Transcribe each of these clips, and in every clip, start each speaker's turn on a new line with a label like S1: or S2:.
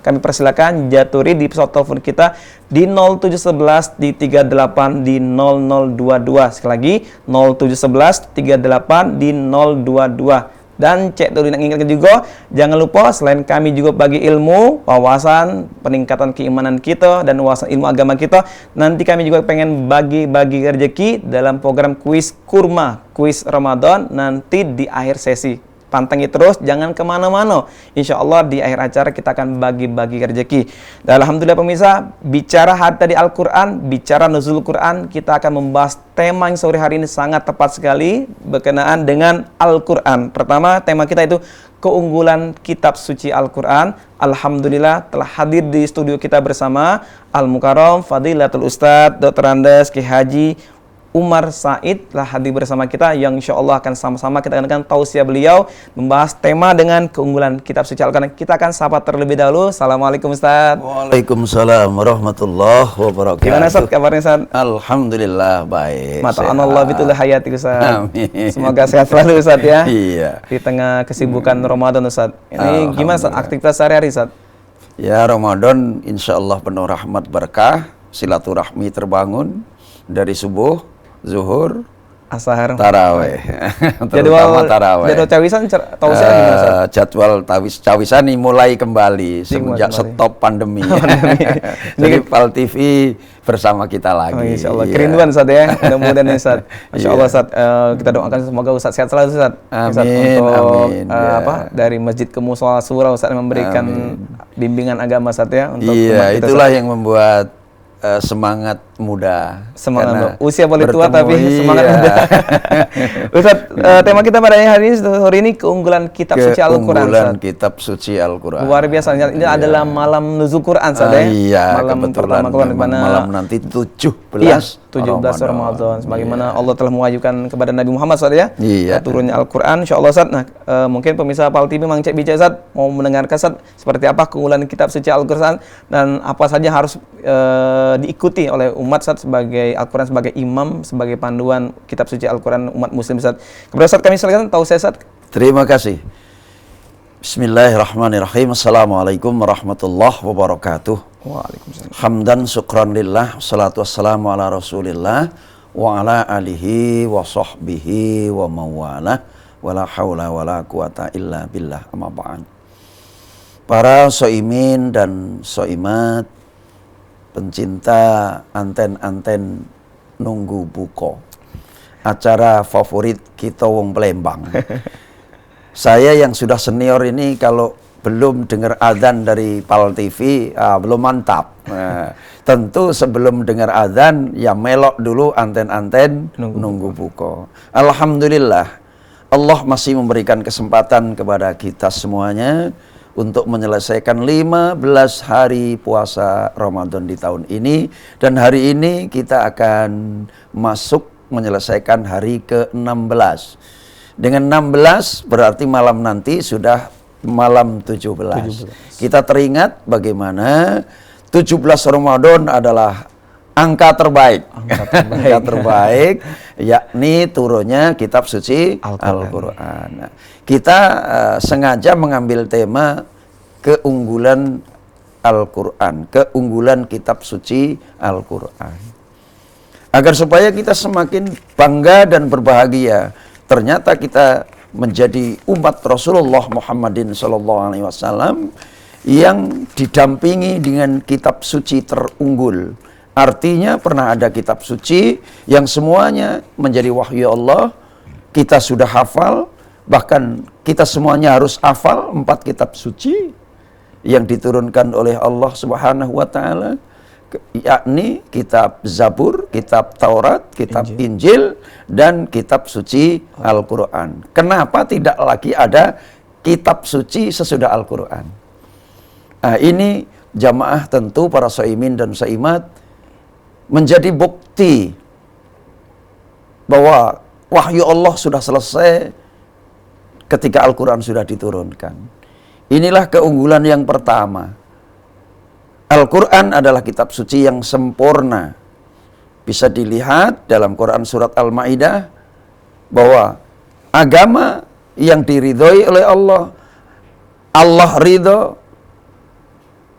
S1: kami persilakan jaturi di pesawat telepon kita di 0711 di 38 di 0022. Sekali lagi 0711 38 di 022. Dan cek dulu ingatkan juga, jangan lupa selain kami juga bagi ilmu, wawasan, peningkatan keimanan kita dan wawasan ilmu agama kita, nanti kami juga pengen bagi-bagi rezeki dalam program kuis kurma, kuis Ramadan nanti di akhir sesi. Pantengin terus, jangan kemana-mana. Insya Allah di akhir acara kita akan bagi-bagi rezeki. Dan alhamdulillah pemirsa, bicara hari tadi Al-Quran, bicara nuzul Quran, kita akan membahas tema yang sore hari ini sangat tepat sekali berkenaan dengan Al-Quran. Pertama, tema kita itu keunggulan kitab suci Al-Quran. Alhamdulillah telah hadir di studio kita bersama Al-Mukarram Fadilatul Ustadz Dr. Andes Ki Haji Umar Said telah hadir bersama kita, yang insya Allah akan sama-sama kita akan tausiah beliau membahas tema dengan keunggulan kitab suci Al-Quran. Kita akan sapa terlebih dahulu. Assalamualaikum Ustaz.
S2: Waalaikumsalam warahmatullahi wabarakatuh.
S1: Gimana Ustaz kabarnya Ustaz?
S2: Alhamdulillah baik.
S1: Mata'anallah bitul hayati Ustaz.
S2: Amin.
S1: Semoga sehat selalu Ustaz ya.
S2: Iya.
S1: Di tengah kesibukan Ramadan Ustaz. Ini gimana Ustaz aktivitas sehari-hari Ustaz?
S2: Ya, Ramadan insya Allah penuh rahmat berkah, silaturahmi terbangun dari subuh, zuhur,
S1: Ashar,
S2: taraweh.
S1: jadwal
S2: taraweh.
S1: Jadwal cawisan tausiah gimana Ustaz?
S2: Jadwal cawisan ini mulai kembali semenjak stop pandemi. Jadi Pal TV bersama kita lagi.
S1: Oh, insya Allah kerinduan Ustaz ya. Mudah-mudahan Ustaz. Masya Allah Ustaz, kita doakan semoga Ustaz sehat selalu Ustaz.
S2: Amin.
S1: Untuk
S2: amin,
S1: dari Masjid ke Musola Surah Ustaz memberikan bimbingan agama Ustaz ya untuk
S2: iya, itulah Ustaz yang membuat semangat muda.
S1: Semangat usia boleh tua tapi semangat muda. Ustaz, tema kita pada hari ini keunggulan kitab suci Al-Quran.
S2: Keunggulan kitab suci Al-Quran.
S1: Luar biasa. Ini adalah malam nuzul Quran Ustaz ya.
S2: Iya,
S1: malam
S2: kebetulan malam nanti 17
S1: iya, 17 Ramadan. Sebagaimana Allah telah mewajibkan kepada Nabi Muhammad Ustaz ya.
S2: Iya.
S1: Turunnya Al-Quran insyaallah Ustaz. Nah, mungkin pemirsa Pal TV Mang Cek Bicara Ustaz mau mendengarkan Ustaz seperti apa keunggulan kitab suci Al-Quran dan apa saja harus diikuti oleh umat Ustaz sebagai Al-Quran sebagai imam, sebagai panduan kitab suci Al-Quran umat muslim Ustaz. Kepada Ustaz kami silakan tausiah Ustaz.
S2: Terima kasih. Bismillahirrahmanirrahim. Assalamualaikum warahmatullahi wabarakatuh.
S1: Waalaikumsalam.
S2: Hamdan syukran lillah, salatu wassalamu ala rasulillah wa ala alihi wa sahbihi wa mawalah wa la hawla wa la quwata illa billah, amma ba'd. Para soimin dan soimat, pencinta anten-anten nunggu buko, acara favorit kita wong Palembang. Saya yang sudah senior ini kalau belum dengar adzan dari Pal TV, belum mantap. Nah, tentu sebelum dengar adzan ya melok dulu anten-anten nunggu buko. Alhamdulillah Allah masih memberikan kesempatan kepada kita semuanya untuk menyelesaikan 15 hari puasa Ramadan di tahun ini. Dan hari ini kita akan masuk menyelesaikan hari ke-16. Dengan 16 berarti malam nanti sudah malam 17. Kita teringat bagaimana 17 Ramadan adalah angka terbaik. Angka terbaik yakni turunnya kitab suci Al-Quran. Nah, kita sengaja mengambil tema keunggulan Al-Quran, keunggulan kitab suci Al-Quran, agar supaya kita semakin bangga dan berbahagia. Ternyata kita menjadi umat Rasulullah Muhammadin SAW yang didampingi dengan kitab suci terunggul. Artinya pernah ada kitab suci yang semuanya menjadi wahyu Allah, kita sudah hafal, bahkan kita semuanya harus hafal 4 kitab suci yang diturunkan oleh Allah Subhanahu wa taala, yakni kitab Zabur, kitab Taurat, kitab Injil dan kitab suci Al-Qur'an. Kenapa tidak lagi ada kitab suci sesudah Al-Qur'an? Nah, ini jamaah tentu para shaimin dan shaimat menjadi bukti bahwa wahyu Allah sudah selesai ketika Al-Quran sudah diturunkan. Inilah keunggulan yang pertama. Al-Quran adalah kitab suci yang sempurna. Bisa dilihat dalam Quran surat Al-Ma'idah bahwa agama yang diridhoi oleh Allah, Allah ridho,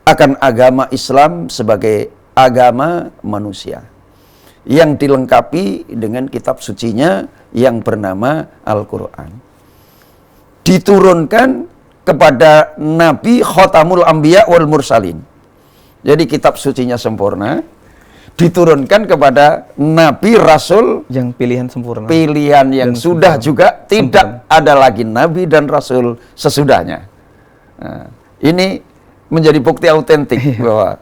S2: akan agama Islam sebagai agama manusia yang dilengkapi dengan kitab sucinya yang bernama Al-Quran. Diturunkan kepada Nabi Khotamul Anbiya wal Mursalin. Jadi kitab sucinya sempurna, diturunkan kepada Nabi Rasul
S1: yang pilihan sempurna.
S2: Pilihan yang
S1: Dan
S2: sudah
S1: sempurna.
S2: juga tidak ada lagi Nabi dan Rasul sesudahnya. Nah, ini menjadi bukti autentik bahwa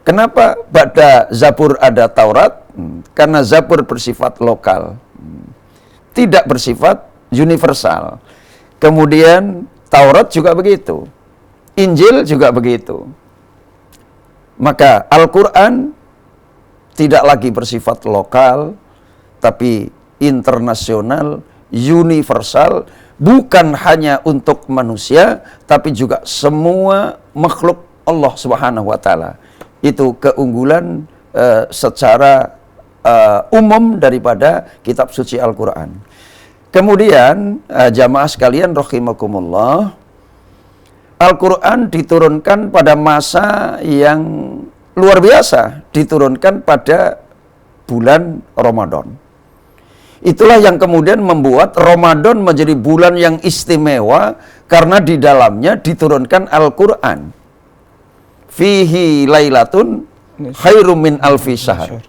S2: kenapa pada Zabur ada Taurat? Karena Zabur bersifat lokal, tidak bersifat universal. Kemudian Taurat juga begitu, Injil juga begitu. Maka Al-Quran tidak lagi bersifat lokal, tapi internasional, universal, bukan hanya untuk manusia, tapi juga semua makhluk Allah Subhanahu wa Ta'ala. Itu keunggulan secara umum daripada kitab suci Al-Quran. Kemudian jamaah sekalian rahimakumullah, Al-Quran diturunkan pada masa yang luar biasa, diturunkan pada bulan Ramadan. Itulah yang kemudian membuat Ramadan menjadi bulan yang istimewa karena di dalamnya diturunkan Al-Quran. Fihi lailatun khairum min alfi syahr.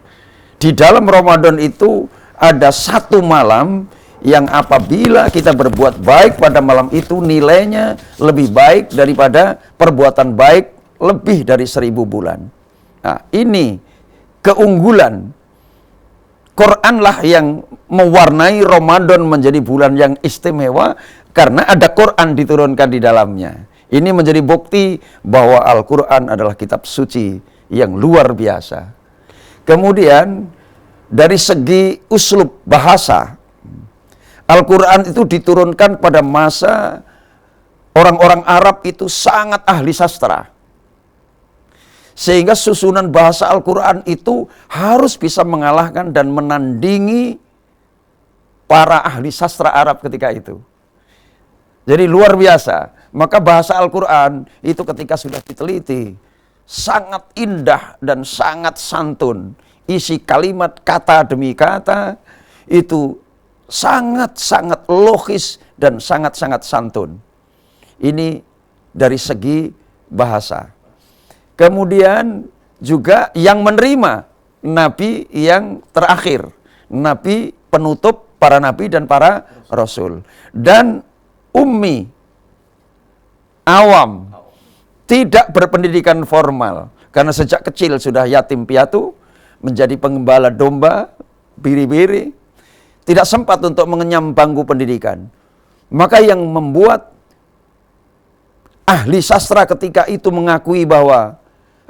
S2: Di dalam Ramadan itu ada satu malam yang apabila kita berbuat baik pada malam itu nilainya lebih baik daripada perbuatan baik lebih dari 1000 bulan. Nah, ini keunggulan Quranlah yang mewarnai Ramadan menjadi bulan yang istimewa karena ada Quran diturunkan di dalamnya. Ini menjadi bukti bahwa Al-Quran adalah kitab suci yang luar biasa. Kemudian dari segi uslub bahasa, Al-Quran itu diturunkan pada masa orang-orang Arab itu sangat ahli sastra. Sehingga susunan bahasa Al-Quran itu harus bisa mengalahkan dan menandingi para ahli sastra Arab ketika itu. Jadi luar biasa. Maka bahasa Al-Quran itu ketika sudah diteliti, sangat indah dan sangat santun. Isi kalimat kata demi kata itu sangat-sangat logis dan sangat-sangat santun. Ini dari segi bahasa. Kemudian juga yang menerima Nabi yang terakhir, Nabi penutup para Nabi dan para Rasul. Dan ummi, awam, tidak berpendidikan formal. Karena sejak kecil sudah yatim piatu, menjadi penggembala domba, biri-biri, tidak sempat untuk mengenyam bangku pendidikan. Maka yang membuat ahli sastra ketika itu mengakui bahwa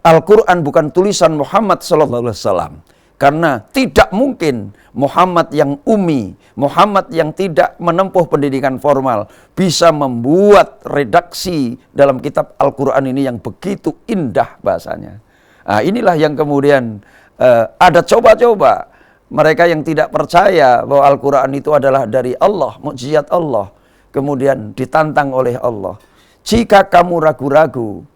S2: Al-Quran bukan tulisan Muhammad SAW. Karena tidak mungkin Muhammad yang ummi, Muhammad yang tidak menempuh pendidikan formal, bisa membuat redaksi dalam kitab Al-Quran ini yang begitu indah bahasanya. Nah, inilah yang kemudian ada coba-coba. Mereka yang tidak percaya bahwa Al-Quran itu adalah dari Allah, mukjizat Allah, kemudian ditantang oleh Allah. Jika kamu ragu-ragu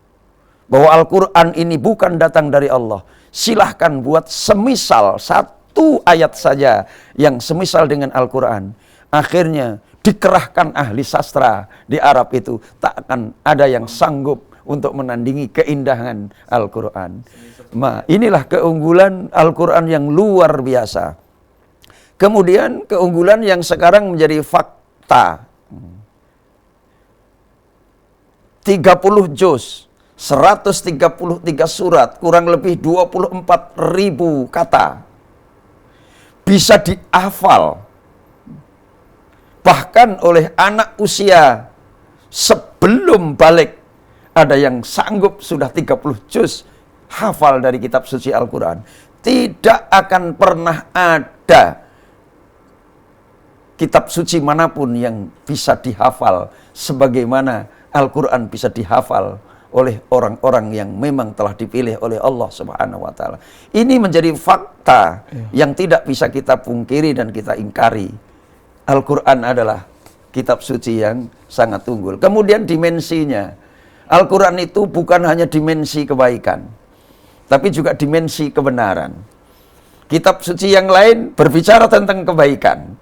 S2: bahwa Al-Quran ini bukan datang dari Allah, silahkan buat semisal satu ayat saja yang semisal dengan Al-Quran. Akhirnya dikerahkan ahli sastra di Arab itu, tak akan ada yang sanggup untuk menandingi keindahan Al-Quran. Nah, inilah keunggulan Al-Quran yang luar biasa. Kemudian keunggulan yang sekarang menjadi fakta. 30 juz, 133 surat, kurang lebih 24.000 kata. Bisa dihafal. Bahkan oleh anak usia sebelum balik. Ada yang sanggup sudah 30 juz hafal dari kitab suci Al-Quran. Tidak akan pernah ada kitab suci manapun yang bisa dihafal sebagaimana Al-Quran bisa dihafal oleh orang-orang yang memang telah dipilih oleh Allah Subhanahu wa Ta'ala. Ini menjadi fakta yang tidak bisa kita pungkiri dan kita ingkari. Al-Quran adalah kitab suci yang sangat unggul. Kemudian dimensinya. Al-Quran itu bukan hanya dimensi kebaikan, tapi juga dimensi kebenaran. Kitab suci yang lain berbicara tentang kebaikan,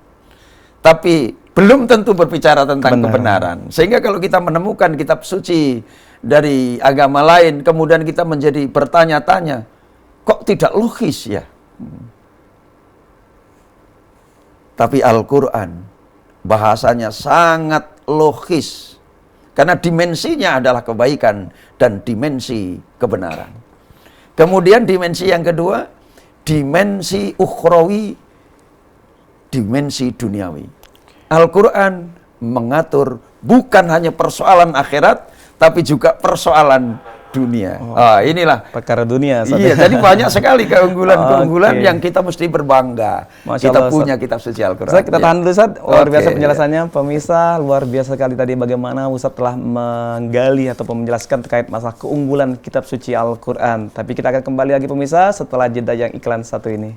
S2: tapi belum tentu berbicara tentang kebenaran. Sehingga kalau kita menemukan kitab suci dari agama lain, kemudian kita menjadi bertanya-tanya, kok tidak logis ya? Tapi Al-Quran bahasanya sangat logis, karena dimensinya adalah kebaikan dan dimensi kebenaran. Kemudian dimensi yang kedua, dimensi ukhrawi, dimensi duniawi. Al-Quran mengatur bukan hanya persoalan akhirat, tapi juga persoalan dunia. Inilah
S1: perkara dunia.
S2: Iya, jadi banyak sekali keunggulan-keunggulan yang kita mesti berbangga.
S1: Masya
S2: kita
S1: Allah,
S2: punya kitab suci Al-Quran.
S1: Ustaz, kita tahan dulu, Ustaz. Luar biasa penjelasannya. Pemirsa, luar biasa sekali tadi bagaimana Ustaz telah menggali atau menjelaskan terkait masalah keunggulan kitab suci Al-Quran. Tapi kita akan kembali lagi pemirsa setelah jeda yang iklan satu ini.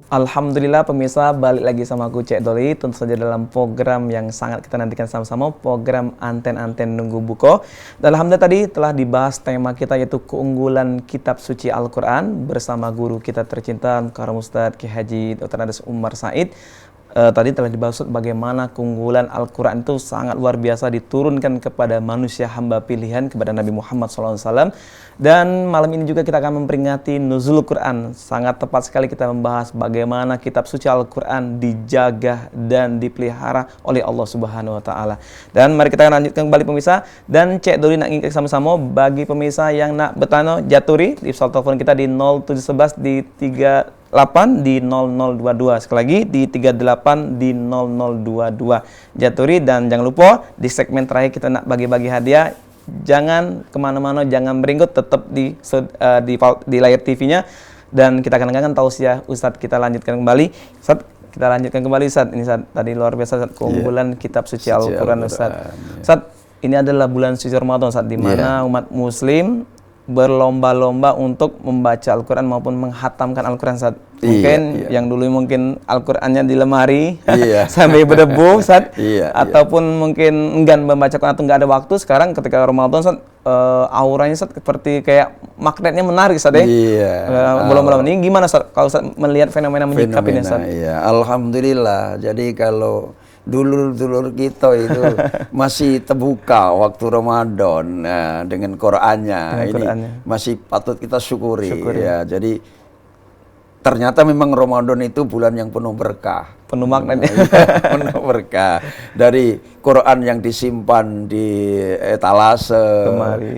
S1: Alhamdulillah pemirsa, balik lagi sama aku Cek Doli, tentu saja dalam program yang sangat kita nantikan sama-sama, program Anten-Anten Nunggu Buko. Dan alhamdulillah tadi telah dibahas tema kita yaitu keunggulan kitab suci Al-Quran bersama guru kita tercinta Karam Ustadz Ki Haji Dr. Andes Umar Said. Tadi telah dibahas bagaimana keunggulan Al-Quran itu sangat luar biasa diturunkan kepada manusia hamba pilihan, kepada Nabi Muhammad SAW. Dan malam ini juga kita akan memperingati Nuzul Quran. Sangat tepat sekali kita membahas bagaimana kitab suci Al-Quran dijaga dan dipelihara oleh Allah Subhanahu Wa Taala. Dan mari kita lanjutkan kembali pemirsa. Dan Cek Doli nak ingin sama-sama bagi pemirsa yang nak bertanya jaturi di pesawat telepon kita di 0711 di 38 di 0022. Sekali lagi di 38 di 0022 jaturi. Dan jangan lupa di segmen terakhir kita nak bagi-bagi hadiah. Jangan kemana-mana, jangan beringgut, tetap di layar TV-nya. Dan kita akan dengarkan tausiah Ustadz. Kita lanjutkan kembali Ustadz, kita lanjutkan kembali Ustadz. Ini Ustadz, tadi luar biasa Ustadz, keunggulan kitab suci Al-Quran Ustadz. Ustadz, ini adalah bulan suci Ramadan Ustadz, di mana umat muslim berlomba-lomba untuk membaca Al-Quran maupun menghatamkan Al-Quran Ustadz. Mungkin yang dulu mungkin Al-Qurannya di lemari sampai berdebu Ustadz, ataupun mungkin enggan membaca Quran atau nggak ada waktu. Sekarang ketika Ramadan Ustadz, auranya Ustadz seperti kayak magnetnya menarik Ustadz ya. Belum ini gimana Ustadz kalau Ustadz melihat fenomena menyikapi ini Ustadz?
S2: Alhamdulillah. Jadi kalau dulur-dulur kita itu masih terbuka waktu Ramadan dengan Qur'annya. Ini masih patut kita syukuri. Ya. Jadi ternyata memang Ramadan itu bulan yang penuh berkah.
S1: Penuh magnet.
S2: Penuh berkah. Dari Quran yang disimpan di etalase,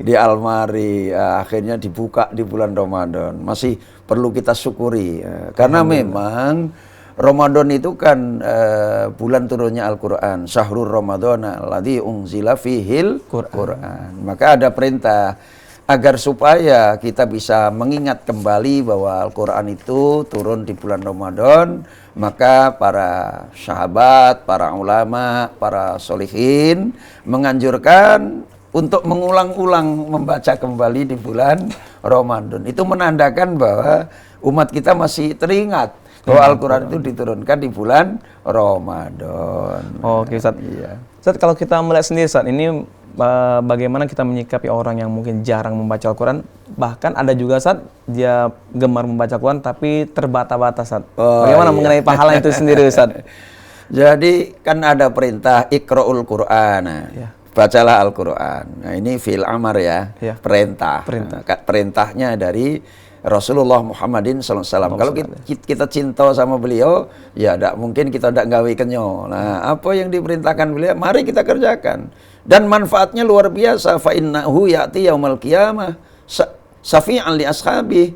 S2: di almari, akhirnya dibuka di bulan Ramadan. Masih perlu kita syukuri. Karena memang Ramadan itu kan bulan turunnya Al-Quran. Syahrul Ramadana alladzi unzila fihil Quran. Maka ada perintah agar supaya kita bisa mengingat kembali bahwa Al-Quran itu turun di bulan Ramadan. Maka para sahabat, para ulama, para solihin menganjurkan untuk mengulang-ulang membaca kembali di bulan Ramadan. Itu menandakan bahwa umat kita masih teringat bahwa Al-Quran itu diturunkan di bulan Ramadan.
S1: Oke Ustadz. Ustadz, kalau kita melihat sendiri Ustadz, ini bagaimana kita menyikapi orang yang mungkin jarang membaca Al-Quran, bahkan ada juga Ustadz, dia gemar membaca Al-Quran tapi terbata-bata Ustadz. Bagaimana mengenai pahala itu sendiri Ustadz?
S2: Jadi kan ada perintah Iqra'ul Qur'an. Bacalah Al-Quran. Nah ini fil amar ya. Perintah. Perintahnya dari Rasulullah Muhammadin SAW. Kalau kita cinta sama beliau, ya tidak mungkin kita tidak gawe kenyo. Nah, apa yang diperintahkan beliau, mari kita kerjakan. Dan manfaatnya luar biasa. Fa innahu ya'ti yaumal qiyamah syafi'an li ashabi.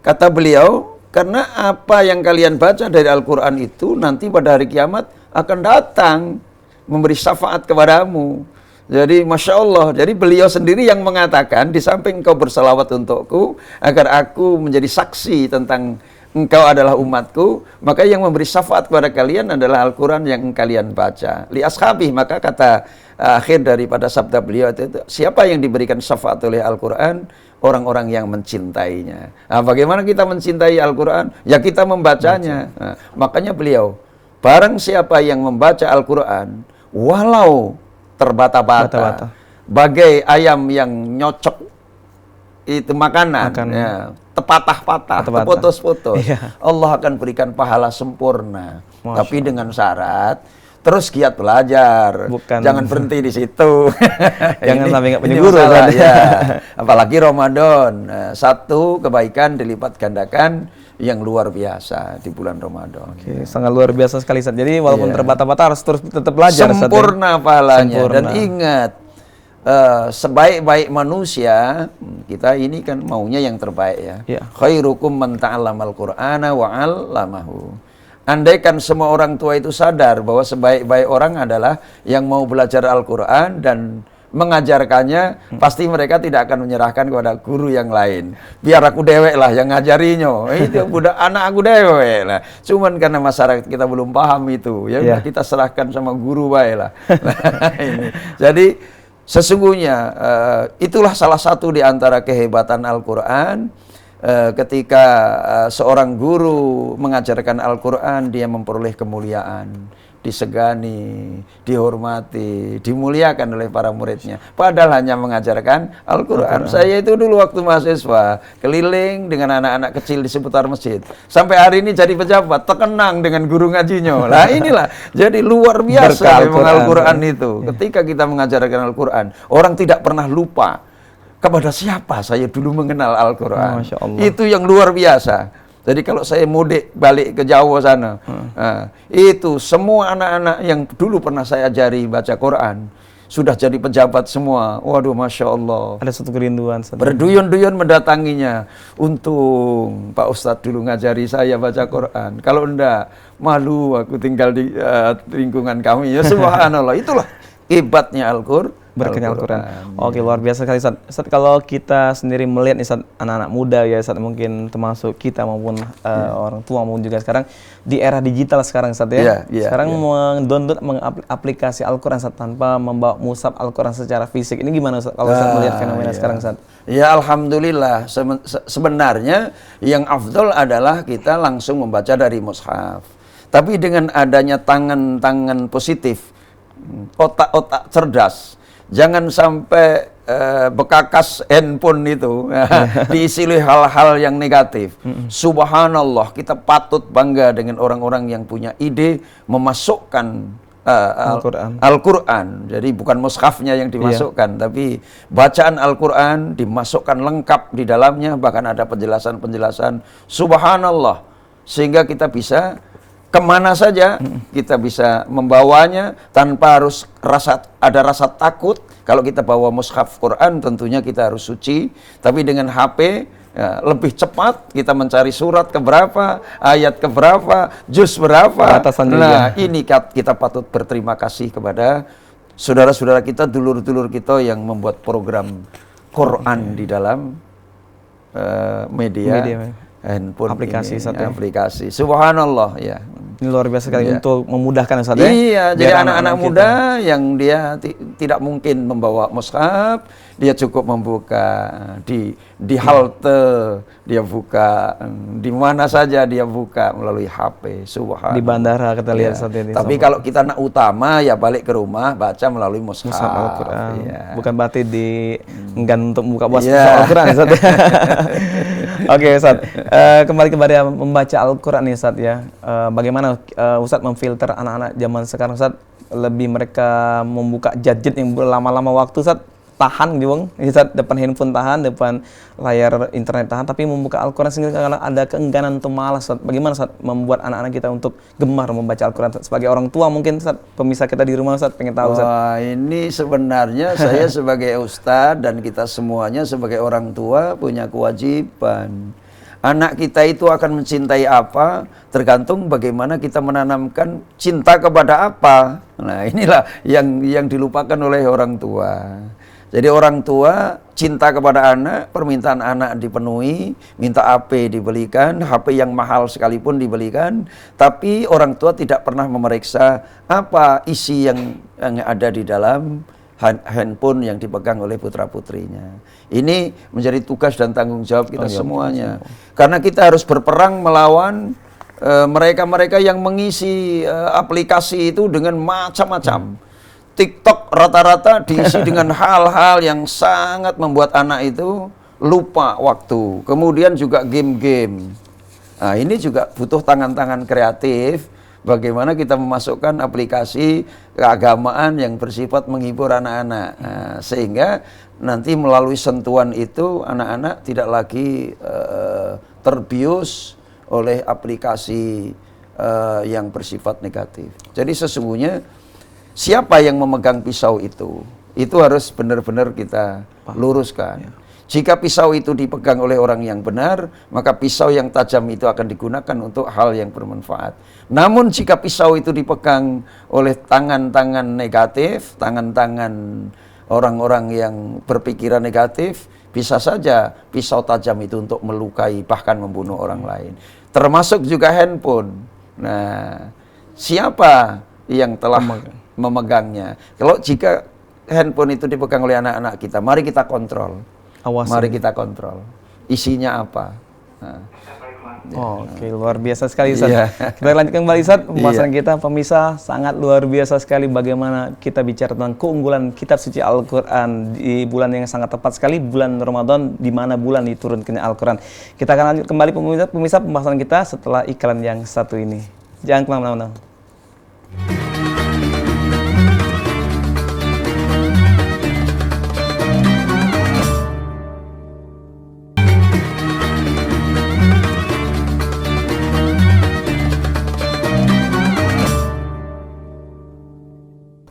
S2: Kata beliau, karena apa yang kalian baca dari Al-Quran itu nanti pada hari kiamat akan datang memberi syafaat kepadamu. Jadi Masya Allah, jadi beliau sendiri yang mengatakan, di samping engkau bersalawat untukku, agar aku menjadi saksi tentang engkau adalah umatku, maka yang memberi syafaat kepada kalian adalah Al-Quran yang kalian baca. Li ashabi, maka kata akhir daripada sabda beliau itu, siapa yang diberikan syafaat oleh Al-Quran? Orang-orang yang mencintainya. Nah, bagaimana kita mencintai Al-Quran? Ya kita membacanya. Nah, makanya beliau, barang siapa yang membaca Al-Quran, walau terbata-bata, bagai ayam yang nyocok itu makanan, ya, terpatah-patah, terputus-putus, Allah akan berikan pahala sempurna. Tapi dengan syarat terus giat belajar, jangan berhenti di situ.
S1: Jangan sampai nggak punya guru.
S2: Ya. Apalagi Ramadan, satu kebaikan dilipat gandakan yang luar biasa di bulan Ramadan.
S1: Oke, sangat luar biasa sekali, Ustaz. Jadi walaupun terbata-bata harus terus tetap belajar,
S2: sempurna pahalanya. Dan ingat, sebaik-baik manusia, kita ini kan maunya yang terbaik ya. Khairukum man ta'allamal Qur'ana wa 'allamahu. Andaikan semua orang tua itu sadar bahwa sebaik-baik orang adalah yang mau belajar Al-Quran dan mengajarkannya, pasti mereka tidak akan menyerahkan kepada guru yang lain. Biar aku dewek lah yang ngajarinya. Itu budak anak aku dewek lah. Cuman karena masyarakat kita belum paham itu, ya udah kita serahkan sama guru baik lah. Ini. Jadi sesungguhnya itulah salah satu di antara kehebatan Al-Quran. Ketika seorang guru mengajarkan Al-Quran, dia memperoleh kemuliaan, disegani, dihormati, dimuliakan oleh para muridnya. Padahal hanya mengajarkan Al-Quran. Saya itu dulu waktu mahasiswa, keliling dengan anak-anak kecil di seputar masjid. Sampai hari ini jadi pejabat, terkenang dengan guru ngajinya. Lah inilah, jadi luar biasa memang Al-Quran itu. Ketika kita mengajarkan Al-Quran, orang tidak pernah lupa kepada siapa saya dulu mengenal Al-Quran. Itu yang luar biasa. Jadi kalau saya mudik balik ke Jawa sana, itu semua anak-anak yang dulu pernah saya ajari baca Quran, sudah jadi pejabat semua. Waduh, Masya Allah.
S1: Ada satu kerinduan.
S2: Berduyun-duyun mendatanginya. Untung Pak Ustadz dulu ngajari saya baca Quran. Kalau enggak, malu aku tinggal di lingkungan kami. Ya subhanallah, itulah hebatnya Al-Quran.
S1: Berkahnya Al-Quran. Oke, luar biasa sekali, Ustaz. Ustaz, kalau kita sendiri melihat nih, Ustaz, anak-anak muda ya, Ustaz, mungkin termasuk kita maupun orang tua maupun juga sekarang di era digital sekarang, Ustaz ya. Sekarang mendownload aplikasi Al-Quran, Ustaz, tanpa membawa mushaf Al-Quran secara fisik. Ini gimana, Ustaz, kalau Ustaz melihat fenomena sekarang, Ustaz?
S2: Ya, alhamdulillah. Sebenarnya yang afdol adalah kita langsung membaca dari mushaf. Tapi dengan adanya tangan-tangan positif, otak-otak cerdas, jangan sampai bekakas handphone itu diisi oleh hal-hal yang negatif. Subhanallah, kita patut bangga dengan orang-orang yang punya ide memasukkan Al-Quran. Jadi bukan mushafnya yang dimasukkan, tapi bacaan Al-Quran dimasukkan lengkap di dalamnya, bahkan ada penjelasan-penjelasan. Subhanallah, sehingga kita bisa kemana saja kita bisa membawanya tanpa harus ada rasa takut. Kalau kita bawa mushaf Quran, tentunya kita harus suci. Tapi dengan HP lebih cepat, kita mencari surat keberapa, ayat keberapa, juz berapa. Nah, ini kita patut berterima kasih kepada saudara-saudara kita, dulur-dulur kita yang membuat program Quran di dalam media handphone, aplikasi. Subhanallah, ya.
S1: Ini luar biasa sekali untuk memudahkan, Ustaz.
S2: Iya, jadi anak-anak muda yang dia tidak mungkin membawa mushaf, dia cukup membuka di halte, dia buka di mana saja, dia buka melalui HP. Subhanallah.
S1: Di bandara kita lihat saat ini.
S2: Tapi kalau kita nak utama, ya balik ke rumah baca melalui mushaf.
S1: Al-Quran. Bukan berarti enggan untuk buka Al-Quran, Ustaz. Oke, Ustaz. Kembali kepada membaca Al-Quran nih, Ustaz ya. Bagaimana Ustaz memfilter anak-anak zaman sekarang, Ustaz? Lebih mereka membuka gadget yang berlama-lama waktu, Ustaz, tahan gitu, Ustaz, depan handphone tahan, depan layar internet tahan, tapi membuka Al-Quran sehingga kalau ada keengganan atau malas, Ustaz. Bagaimana, Ustaz, membuat anak-anak kita untuk gemar membaca Al-Quran, Ustaz? Sebagai orang tua mungkin, Ustaz, pemirsa kita di rumah, Ustaz, pengen tahu, Ustaz.
S2: Wah, ini sebenarnya saya sebagai ustadz dan kita semuanya sebagai orang tua punya kewajiban. Anak kita itu akan mencintai apa, tergantung bagaimana kita menanamkan cinta kepada apa. Nah, inilah yang dilupakan oleh orang tua. Jadi orang tua cinta kepada anak, permintaan anak dipenuhi, minta HP dibelikan, HP yang mahal sekalipun dibelikan, tapi orang tua tidak pernah memeriksa apa isi yang ada di dalam handphone yang dipegang oleh putra-putrinya. Ini menjadi tugas dan tanggung jawab kita semuanya. Karena kita harus berperang melawan mereka-mereka yang mengisi aplikasi itu dengan macam-macam. TikTok rata-rata diisi dengan hal-hal yang sangat membuat anak itu lupa waktu. Kemudian juga game-game. Nah, ini juga butuh tangan-tangan kreatif. Bagaimana kita memasukkan aplikasi keagamaan yang bersifat menghibur anak-anak. Nah, sehingga nanti melalui sentuhan itu anak-anak tidak lagi terbius oleh aplikasi yang bersifat negatif. Jadi sesungguhnya siapa yang memegang pisau itu harus benar-benar kita luruskan. Jika pisau itu dipegang oleh orang yang benar, maka pisau yang tajam itu akan digunakan untuk hal yang bermanfaat. Namun jika pisau itu dipegang oleh tangan-tangan negatif, tangan-tangan orang-orang yang berpikiran negatif, bisa saja pisau tajam itu untuk melukai, bahkan membunuh orang lain. Termasuk juga handphone. Nah, siapa yang telah memegangnya? Kalau jika handphone itu dipegang oleh anak-anak kita, mari kita kontrol.
S1: Awasi.
S2: Mari kita kontrol. Isinya apa? Nah.
S1: Oke, luar biasa sekali Ustaz. Kita lanjutkan kembali Ustaz, pembahasan kita pemirsa sangat luar biasa sekali bagaimana kita bicara tentang keunggulan kitab suci Al-Qur'an di bulan yang sangat tepat sekali, bulan Ramadan, di mana bulan diturunkannya Al-Qur'an. Kita akan lanjut kembali pemirsa pembahasan kita setelah iklan yang satu ini. Jangan kemana-mana.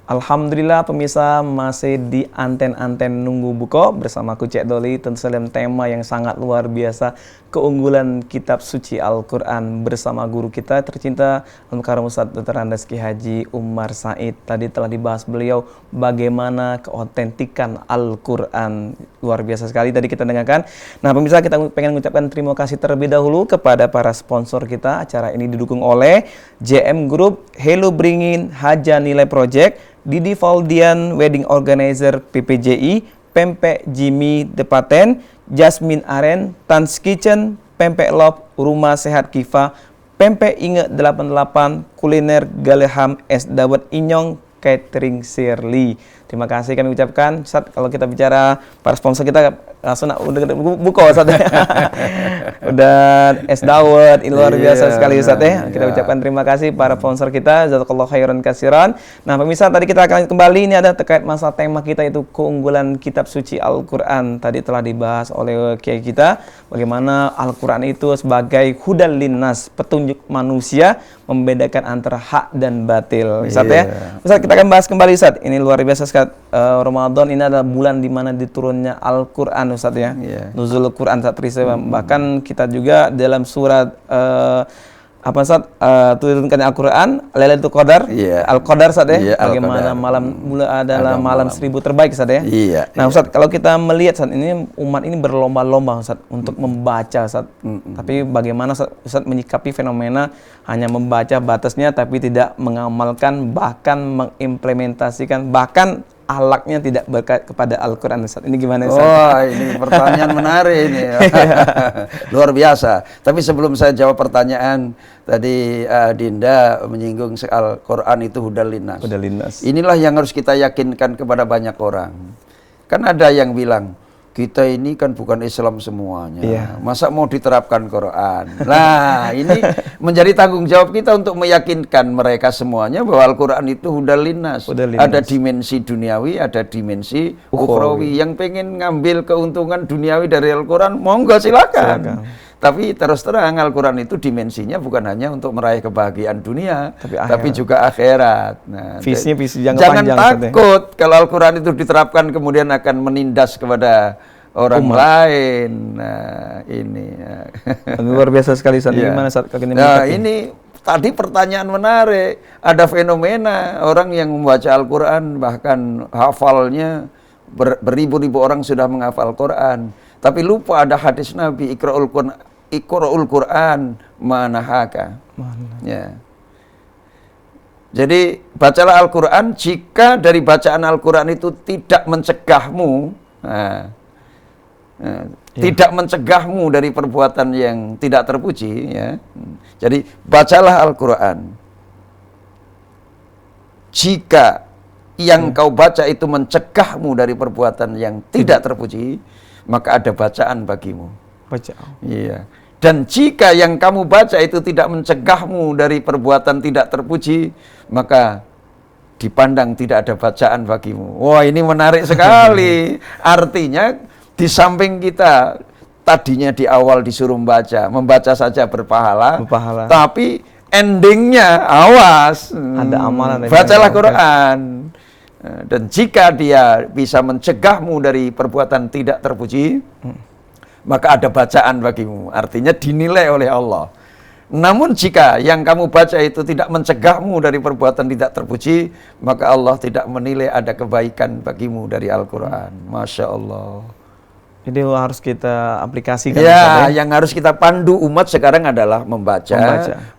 S1: Alhamdulillah pemirsa masih di anten-anten nunggu buko bersama aku Cek Doli, tentu saja tema yang sangat luar biasa, keunggulan kitab suci Al-Quran bersama guru kita tercinta Al-Mukarram Ustaz Dr. Andes Ki Haji Umar Said. Tadi telah dibahas beliau bagaimana keotentikan Al-Quran, luar biasa sekali tadi kita dengarkan. Nah pemirsa, kita pengen mengucapkan terima kasih terlebih dahulu kepada para sponsor kita. Acara ini didukung oleh JM Group, Hello Bringin, Haja Nilai Project, Didi Valdian Wedding Organizer PPJI, Pempek Jimmy Depaten, Jasmine Aren, Tan's Kitchen, Pempek Love, Rumah Sehat Kifa, Pempek Inge 88, Kuliner Galeham Es Dawet Inyong, Catering Shirley. Terima kasih kami ucapkan. Ustaz, kalau kita bicara para sponsor kita langsung udah buka Ustaz. Udah es dawet, luar biasa sekali Ustaz ya. Kita ucapkan terima kasih para sponsor kita, jazakallahu khairan katsiran. Nah, pemirsa, tadi kita akan kembali ini ada terkait masalah tema kita itu keunggulan kitab suci Al-Qur'an. Tadi telah dibahas oleh kiai kita bagaimana Al-Qur'an itu sebagai hudal linnas, petunjuk manusia, membedakan antara hak dan batil. Ustaz ya. Ustaz, kita akan bahas kembali Ustaz. Ini luar biasa sekali. Ramadan ini adalah bulan di mana diturunnya Al-Qur'an Ustaz ya. Nuzul Quran saat peristiwa. Bahkan kita juga dalam surat apa Ustaz, turunkannya Al-Qur'an, Lailatul Qadar, Al-Qadar Ustaz ya. Bagaimana malam bulan adalah malam 1000 terbaik Ustaz ya. Nah Ustaz, kalau kita melihat saat ini umat ini berlomba-lomba Ustaz untuk membaca Ustaz. Tapi bagaimana Ustaz menyikapi fenomena hanya membaca batasnya tapi tidak mengamalkan, bahkan mengimplementasikan, bahkan ahlaknya tidak berkat kepada Al-Quran Ustaz. Ini gimana Ustaz?
S2: Wah, ini pertanyaan menarik ini. Luar biasa. Tapi sebelum saya jawab pertanyaan, tadi Dinda menyinggung soal Quran itu hudal linnas.
S1: Hudal linnas.
S2: Inilah yang harus kita yakinkan kepada banyak orang. Kan ada yang bilang, kita ini kan bukan Islam semuanya. Masa mau diterapkan Quran? Nah, ini menjadi tanggung jawab kita untuk meyakinkan mereka semuanya bahwa Al-Quran itu hudal linnas. Ada dimensi duniawi, ada dimensi ukhrawi. Yang pengen ngambil keuntungan duniawi dari Al-Quran, monggo silakan. Tapi terus terang Al-Quran itu dimensinya bukan hanya untuk meraih kebahagiaan dunia, tapi juga akhirat. Nah,
S1: visi
S2: jangan takut kalau Al-Quran itu diterapkan kemudian akan menindas kepada orang lain. Nah, ini
S1: luar biasa sekali Ustaz. Gimana Ustaz?
S2: Nah, ini tadi pertanyaan menarik. Ada fenomena orang yang membaca Al-Quran bahkan hafalnya beribu-ribu orang sudah menghafal Quran, tapi lupa ada hadis Nabi, Iqra'ul Quran manahaka. Ya. Jadi bacalah Al-Quran jika dari bacaan Al-Quran itu tidak mencegahmu, tidak mencegahmu dari perbuatan yang tidak terpuji, ya. Jadi bacalah Al-Quran jika yang kau baca itu mencegahmu dari perbuatan yang tidak terpuji, maka ada bacaan bagimu.
S1: Baca.
S2: Iya. Dan jika yang kamu baca itu tidak mencegahmu dari perbuatan tidak terpuji, maka dipandang tidak ada bacaan bagimu. Wah, ini menarik sekali. Artinya di samping kita tadinya di awal disuruh membaca saja berpahala. Tapi endingnya awas.
S1: Ada amalan.
S2: Bacalah Quran. Dan jika dia bisa mencegahmu dari perbuatan tidak terpuji, maka ada bacaan bagimu, artinya dinilai oleh Allah. Namun jika yang kamu baca itu tidak mencegahmu dari perbuatan tidak terpuji, maka Allah tidak menilai ada kebaikan bagimu dari Al-Quran. Masya Allah.
S1: Jadi harus kita aplikasikan.
S2: Ya, yang harus kita pandu umat sekarang adalah membaca.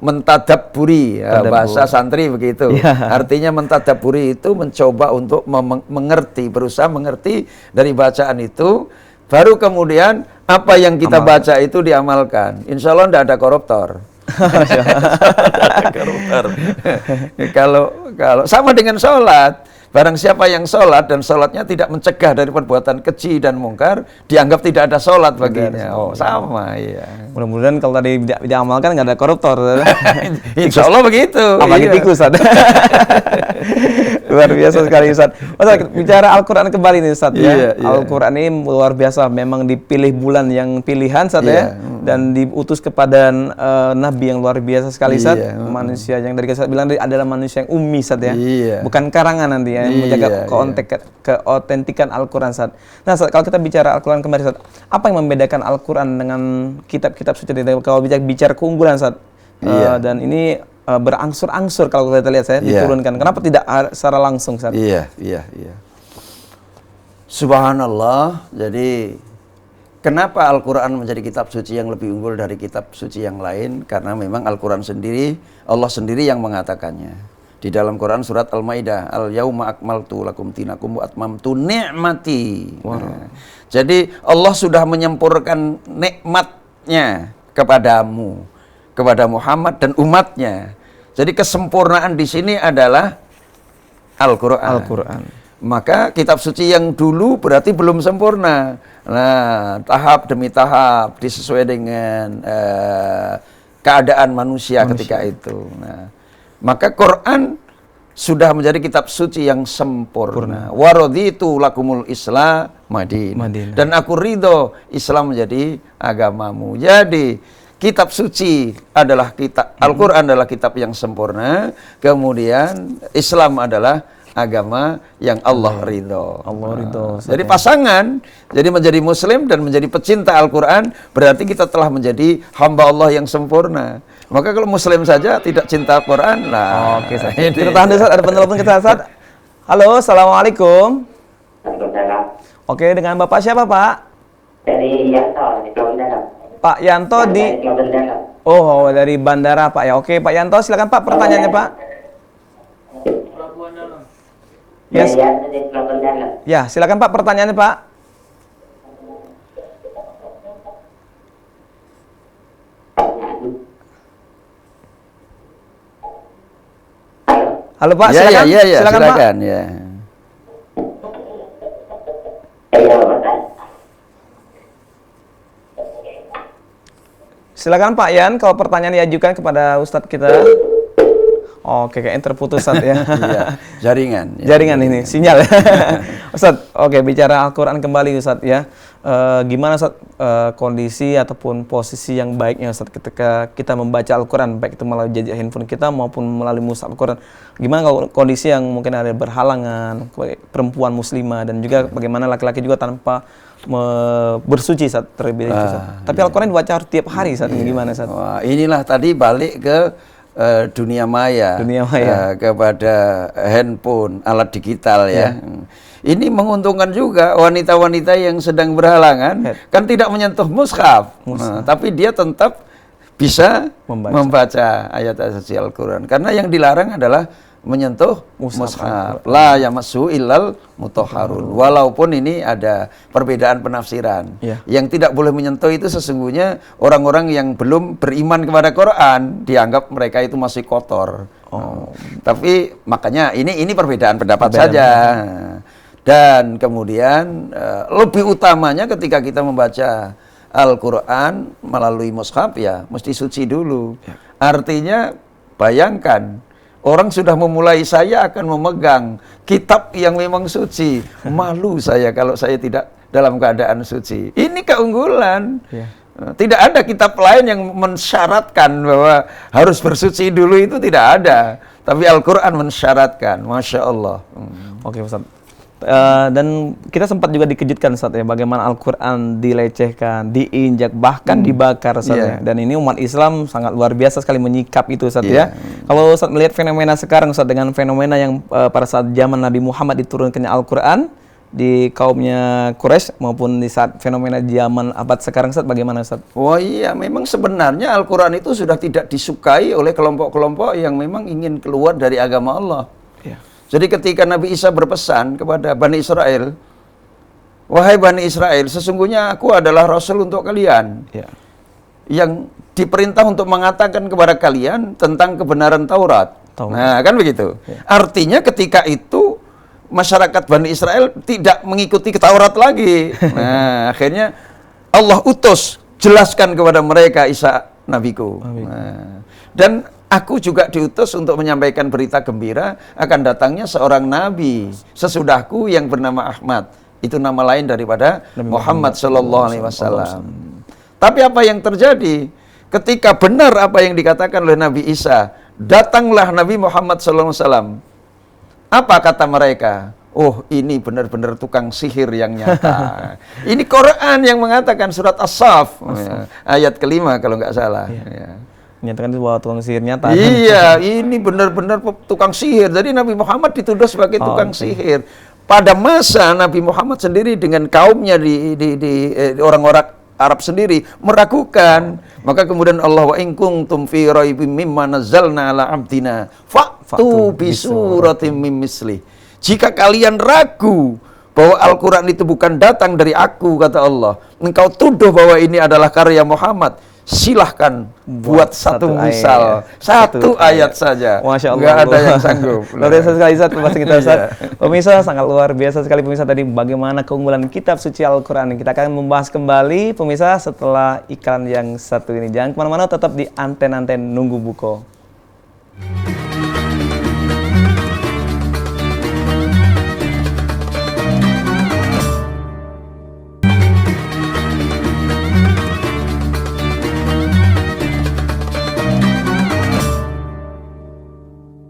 S2: Mentadabburi, bahasa santri begitu. Ya. Artinya mentadabburi itu mencoba untuk mengerti, berusaha mengerti dari bacaan itu. Baru kemudian apa yang kita baca itu diamalkan. Insya Allah tidak ada koruptor. Kalau sama dengan sholat, barang siapa yang sholat dan sholatnya tidak mencegah dari perbuatan keji dan mungkar, dianggap tidak ada sholat baginya. Oh, sama, ya.
S1: Mudah-mudahan kalau tadi diamalkan nggak ada koruptor.
S2: Insya Allah begitu.
S1: Apalagi tikus, Ustaz. Luar biasa sekali, Ustaz. Ustaz, bicara Al-Quran kembali nih, Ustaz, ya. Al-Quran ini luar biasa, memang dipilih bulan yang pilihan, Ustaz, ya. Dan diutus kepada Nabi yang luar biasa sekali, Ustaz. Manusia yang dari Ustaz bilang adalah manusia yang ummi, Ustaz, ya. Bukan karangan nanti, ya, yang menjaga keotentikan Al-Quran, Ustaz. Nah, Ustaz, kalau kita bicara Al-Quran kembali, Ustaz, apa yang membedakan Al-Quran dengan kitab-kitab suci? Kalau bicara keunggulan, Ustaz, dan ini berangsur-angsur kalau kita lihat, saya diturunkan. Kenapa tidak secara langsung, Ustaz?
S2: Iya. Subhanallah. Jadi kenapa Al-Quran menjadi kitab suci yang lebih unggul dari kitab suci yang lain? Karena memang Al-Quran sendiri, Allah sendiri yang mengatakannya. Di dalam Quran surat Al-Maidah, Al-Yauma akmaltu lakum dinakum wa atmamtu ni'mati. Jadi Allah sudah menyempurnakan nikmatnya kepadamu, kepada Muhammad dan umatnya. Jadi kesempurnaan di sini adalah Al-Quran. Maka kitab suci yang dulu berarti belum sempurna. Nah, tahap demi tahap disesuaikan dengan keadaan manusia ketika itu. Nah, maka Quran sudah menjadi kitab suci yang sempurna. Waraditu lakumul Islam Madinah. Dan aku ridho Islam menjadi agamamu. Jadi kitab suci adalah kitab, Al-Quran adalah kitab yang sempurna, kemudian Islam adalah agama yang Allah ridho. Jadi pasangan, jadi menjadi Muslim dan menjadi pecinta Al-Quran, berarti kita telah menjadi hamba Allah yang sempurna. Maka kalau Muslim saja tidak cinta Al-Quran, nah.
S1: Oke, kita tahan dulu, Ustaz. Ada penelpon kita, Ustaz. Halo, Assalamualaikum. Oke, dengan Bapak siapa, Pak?
S3: Dari Yanto, di Bandara.
S1: Pak Yanto di Oh, dari bandara, Pak, ya. Oke, Pak Yanto, silakan, Pak, pertanyaannya, Pak. Yes. Ya, silakan, Pak, pertanyaannya, Pak. Halo, Pak, silakan.
S2: Silakan, Pak. Ya.
S1: Silakan, Pak Yan, kalau pertanyaan diajukan kepada Ustadz kita. Oke, kayaknya terputus, Ustadz, ya.
S2: Jaringan.
S1: Jaringan ini, sinyal. Ustadz, oke, bicara Al-Quran kembali, Ustadz, ya. Gimana, Ustadz, kondisi ataupun posisi yang baiknya, Ustadz, ketika kita membaca Al-Quran, baik itu melalui handphone kita maupun melalui mushaf Al-Quran. Gimana kalau kondisi yang mungkin ada berhalangan, perempuan muslimah, dan juga bagaimana laki-laki juga tanpa bersuci saat terlebih itu. Tapi Al-Quran dibaca tiap hari, saat ini gimana, Ustadz?
S2: Wah, inilah tadi balik ke dunia maya, kepada handphone, alat digital, ya. Ini menguntungkan juga wanita-wanita yang sedang berhalangan, kan tidak menyentuh mushaf. Nah, tapi dia tetap bisa membaca ayat-ayat suci Al-Quran. Karena yang dilarang adalah menyentuh mushaf. La yamassu illal mutahharun. Walaupun ini ada perbedaan penafsiran. Yang tidak boleh menyentuh itu sesungguhnya orang-orang yang belum beriman kepada Quran, dianggap mereka itu masih kotor. Tapi makanya ini perbedaan pendapat saja. Dan kemudian lebih utamanya ketika kita membaca Al-Quran melalui mushaf ya mesti suci dulu. Artinya bayangkan orang sudah memulai, saya akan memegang kitab yang memang suci. Malu saya kalau saya tidak dalam keadaan suci. Ini keunggulan. Tidak ada kitab lain yang mensyaratkan bahwa harus bersuci dulu, itu tidak ada. Tapi Al-Quran mensyaratkan. Masya Allah.
S1: Oke Ustaz. Dan kita sempat juga dikejutkan Ustaz ya, bagaimana Al-Quran dilecehkan, diinjak, bahkan dibakar Ustaz ya. Dan ini umat Islam sangat luar biasa sekali menyikap itu Ustaz ya. Kalau Ustaz melihat fenomena sekarang Ustaz, dengan fenomena yang pada saat zaman Nabi Muhammad diturunkannya Al-Quran di kaumnya Quraisy maupun di saat fenomena zaman abad sekarang Ustaz, bagaimana Ustaz?
S2: Oh iya, memang sebenarnya Al-Quran itu sudah tidak disukai oleh kelompok-kelompok yang memang ingin keluar dari agama Allah. Jadi ketika Nabi Isa berpesan kepada Bani Israel, wahai Bani Israel, sesungguhnya aku adalah Rasul untuk kalian, yang diperintah untuk mengatakan kepada kalian tentang kebenaran Taurat. Nah, kan begitu. Artinya ketika itu masyarakat Bani Israel tidak mengikuti Taurat lagi. Nah, akhirnya Allah utus, jelaskan kepada mereka, Isa nabiku. Nah, dan aku juga diutus untuk menyampaikan berita gembira akan datangnya seorang nabi sesudahku yang bernama Ahmad. Itu nama lain daripada Muhammad sallallahu alaihi wasallam. Tapi apa yang terjadi ketika benar apa yang dikatakan oleh Nabi Isa, datanglah Nabi Muhammad sallallahu alaihi wasallam. Apa kata mereka? Oh, ini benar-benar tukang sihir yang nyata. Ini Quran yang mengatakan, surat As-Saff ayat kelima kalau nggak salah.
S1: Menyatakan bahwa tukang sihir nyata.
S2: Iya, ini benar-benar tukang sihir. Jadi Nabi Muhammad dituduh sebagai tukang sihir. Pada masa Nabi Muhammad sendiri dengan kaumnya di orang-orang Arab sendiri meragukan. Maka kemudian Allah, wa in kuntum fi raibim mimma nazzalna ala abdina fa'tu bi suratim mim mislih. Jika kalian ragu bahwa Al-Quran itu bukan datang dari aku, kata Allah, engkau tuduh bahwa ini adalah karya Muhammad, silahkan buat satu misal, satu ayat saja.
S1: Masya Allah.
S2: Nggak ada yang sanggup.
S1: Luar biasa sekali Ustaz pembahasan kita Ustaz. Pemirsa, sangat luar biasa sekali pemirsa tadi bagaimana keunggulan kitab suci Al-Quran. Kita akan membahas kembali pemirsa setelah iklan yang satu ini. Jangan kemana-mana, tetap di Anten-Anten Nunggu Buko.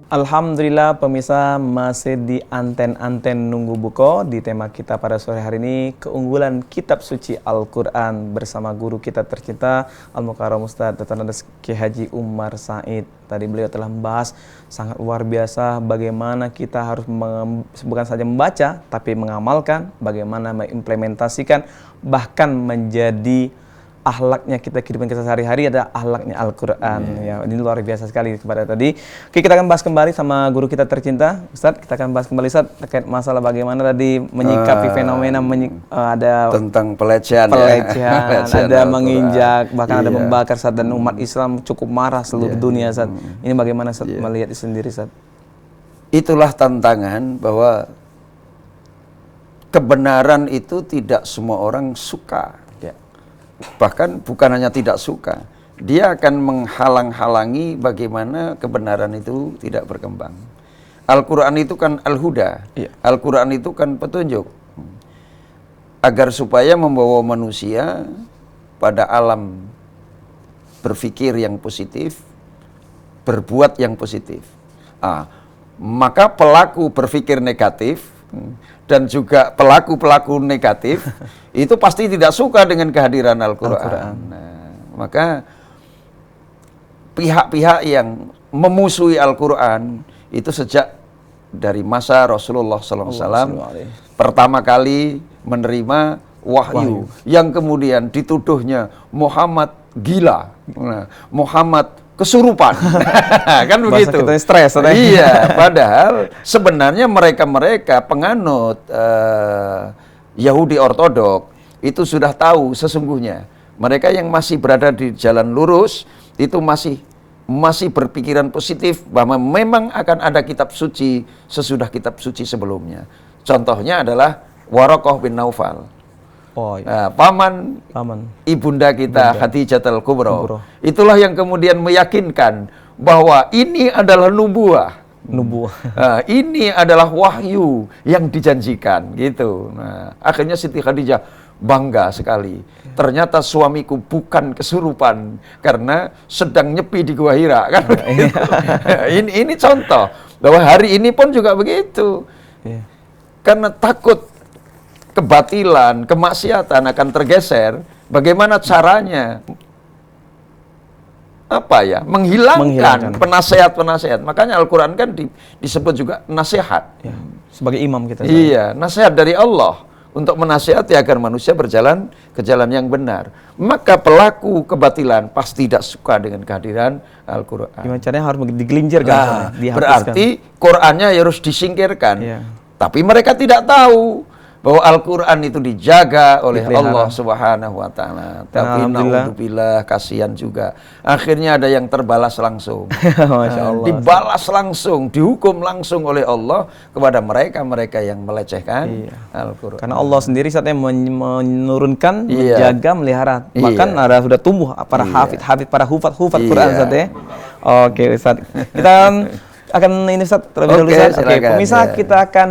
S1: Alhamdulillah pemirsa, masih di Anten-Anten Nunggu Buko. Di tema kita pada sore hari ini, keunggulan kitab suci Al-Quran, bersama guru kita tercinta Al-Mukarram Ustaz Dr. Andes Kiai Haji Umar Said. Tadi beliau telah membahas sangat luar biasa bagaimana kita harus bukan saja membaca tapi mengamalkan, bagaimana mengimplementasikan, bahkan menjadi akhlaknya kehidupan kita sehari-hari ada akhlaknya Al-Quran. Ya, ini luar biasa sekali kepada tadi. Oke, kita akan bahas kembali sama guru kita tercinta, Ustadz. Kita akan bahas kembali Ustadz terkait masalah bagaimana tadi menyikapi fenomena ada
S2: tentang pelecehan,
S1: ada menginjak, bahkan ada membakar Ustadz, dan umat Islam cukup marah seluruh dunia Ustadz. Ini bagaimana Ustadz melihat itu sendiri Ustadz?
S2: Itulah tantangan bahwa kebenaran itu tidak semua orang suka. Bahkan bukan hanya tidak suka, dia akan menghalang-halangi bagaimana kebenaran itu tidak berkembang. Al-Quran itu kan al-huda, Al-Quran itu kan petunjuk, agar supaya membawa manusia pada alam berpikir yang positif, berbuat yang positif. Maka pelaku berpikir negatif dan juga pelaku-pelaku negatif itu pasti tidak suka dengan kehadiran Al-Quran. Nah, maka pihak-pihak yang memusuhi Al-Quran itu sejak dari masa Rasulullah SAW
S1: Sallallahu alaihi.
S2: pertama kali menerima wahyu yang kemudian dituduhnya Muhammad gila, nah, Muhammad kesurupan. Kan
S1: Bahasa
S2: begitu.
S1: kita stres, Ustaz.
S2: Iya, padahal sebenarnya mereka penganut Yahudi Ortodok itu sudah tahu sesungguhnya. Mereka yang masih berada di jalan lurus itu masih berpikiran positif bahwa memang akan ada kitab suci sesudah kitab suci sebelumnya. Contohnya adalah Waraqah bin Naufal.
S1: Oh, iya.
S2: Nah, paman ibunda kita Khadijatul Kubra. Itulah yang kemudian meyakinkan bahwa ini adalah nubuah. Nah, ini adalah wahyu yang dijanjikan gitu. Nah, akhirnya Siti Khadijah bangga sekali. Ternyata suamiku bukan kesurupan karena sedang nyepi di Gua Hira kan. Ini contoh bahwa hari ini pun juga begitu. Karena takut kebatilan, kemaksiatan akan tergeser, bagaimana caranya? Apa ya? Menghilangkan penasehat-penasehat. Makanya Al-Quran kan disebut juga nasihat.
S1: Ya, sebagai imam kita.
S2: Iya, nasihat dari Allah untuk menasihati agar manusia berjalan ke jalan yang benar. Maka pelaku kebatilan pasti tidak suka dengan kehadiran Al-Quran.
S1: Gimana caranya harus digelincirkan,
S2: berarti Qurannya harus disingkirkan.
S1: Iya.
S2: Tapi mereka tidak tahu bahwa Al-Quran itu dijaga oleh
S1: Dipelihara.
S2: Allah Subhanahu wa Ta'ala. Tapi naudzubillah, kasihan juga. Akhirnya ada yang terbalas langsung.
S1: Masya Allah.
S2: Dibalas langsung, dihukum langsung oleh Allah kepada mereka yang melecehkan Al-Quran.
S1: Karena Allah sendiri saatnya menurunkan,
S2: Iya.
S1: menjaga, melihara.
S2: Iya.
S1: Bahkan ada sudah tumbuh para hafid, para hufat Quran
S2: Iya.
S1: saatnya. Oke, Ustaz. Kita akan ini Ustaz terlebih dulu Ustaz. Oke,
S2: silakan.
S1: pemirsa,
S2: Ya.
S1: kita akan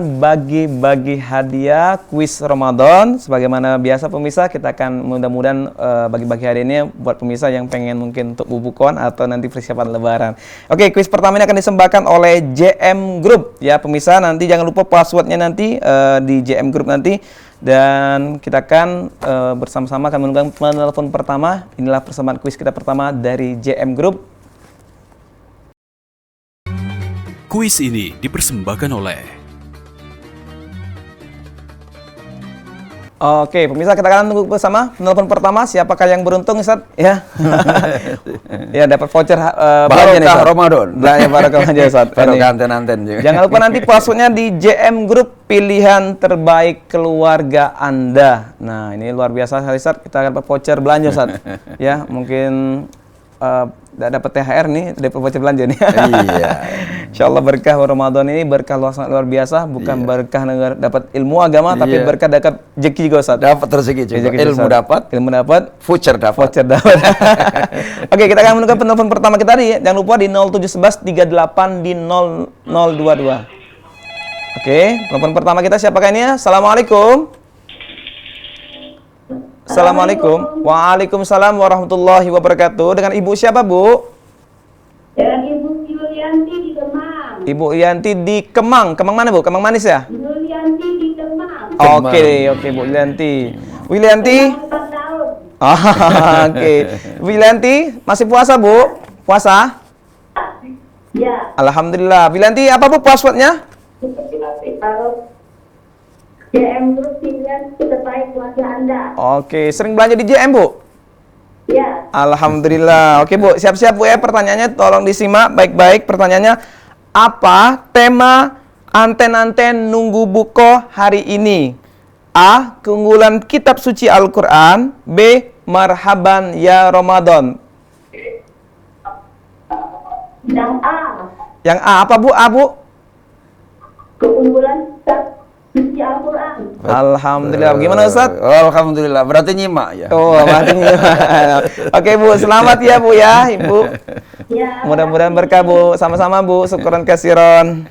S1: bagi hadiah kuis Ramadan. Sebagaimana biasa pemirsa, kita akan mudah-mudahan bagi-bagi hadiah ini buat pemirsa yang pengen mungkin untuk bubukon atau nanti persiapan lebaran. Oke, kuis pertama ini akan disembahkan oleh JM Group. Ya pemirsa, nanti jangan lupa passwordnya nanti di JM Group nanti. Dan kita akan bersama-sama akan menunggu penelpon pertama. Inilah persembahan kuis kita pertama dari JM Group.
S4: Kuis ini dipersembahkan oleh
S1: Oke, pemirsa, kita akan tunggu bersama penelpon pertama. Siapakah yang beruntung, Ustaz? Ya, ya dapat voucher belanja nih,
S2: Barokah
S1: Ustaz.
S2: Ramadan.
S1: Belanja barokah aja, Ustaz.
S2: Barokah anten-anten juga.
S1: Jangan lupa nanti passwordnya di JM Group, pilihan terbaik keluarga Anda. Nah, ini luar biasa, Ustaz. Kita akan dapat voucher belanja, Ustaz. Ya, mungkin dapat THR nih, dapat voucher belanja nih.
S2: Iya.
S1: Insyaallah berkah Ramadan ini berkah luar biasa, bukan berkah dapat ilmu agama, tapi berkah dapat rezeki juga, Ustaz.
S2: Dapat rezeki juga. Ilmu dapat, voucher dapat.
S1: Voucher dapat. Oke, kita akan menunggu penelpon pertama kita nih. Jangan lupa di 0711 38 di 0022. Oke, penelpon pertama kita siapakah ini ya? Assalamualaikum. Assalamualaikum. Waalaikumsalam warahmatullahi wabarakatuh. Dengan Ibu siapa, Bu?
S5: Dengan Ibu Yulianti di Kemang.
S1: Ibu Yanti di Kemang. Kemang mana, Bu? Kemang manis ya?
S5: Yulianti di Kemang.
S1: Oke, Bu Yanti. Wilanti.
S5: 4 tahun.
S1: Oke. Wilanti masih puasa, Bu? Puasa?
S5: Ya.
S1: Alhamdulillah. Wilanti apa, Bu, passwordnya?
S5: Kalau JM Group pilihan terbaik keluarga Anda.
S1: Oke, sering belanja di JM, Bu?
S5: Ya.
S1: Alhamdulillah. Oke, Bu, siap-siap, Bu ya. Pertanyaannya tolong disimak baik-baik. Pertanyaannya, apa tema anten-anten nunggu buko hari ini? A. Keunggulan kitab suci Al-Quran. B. Marhaban ya Ramadan.
S5: Yang A.
S1: Yang A apa, Bu? A, Bu?
S5: Keunggulan kitab suci Al-Quran.
S1: Alhamdulillah. Gimana, Ustaz?
S2: Alhamdulillah. Berarti nyimak ya.
S1: Oh, matinya. Oke, Bu, selamat ya, Bu ya, Ibu.
S5: Ya.
S1: Mudah-mudahan berkah, Bu. Sama-sama, Bu. Syukuran kasiron.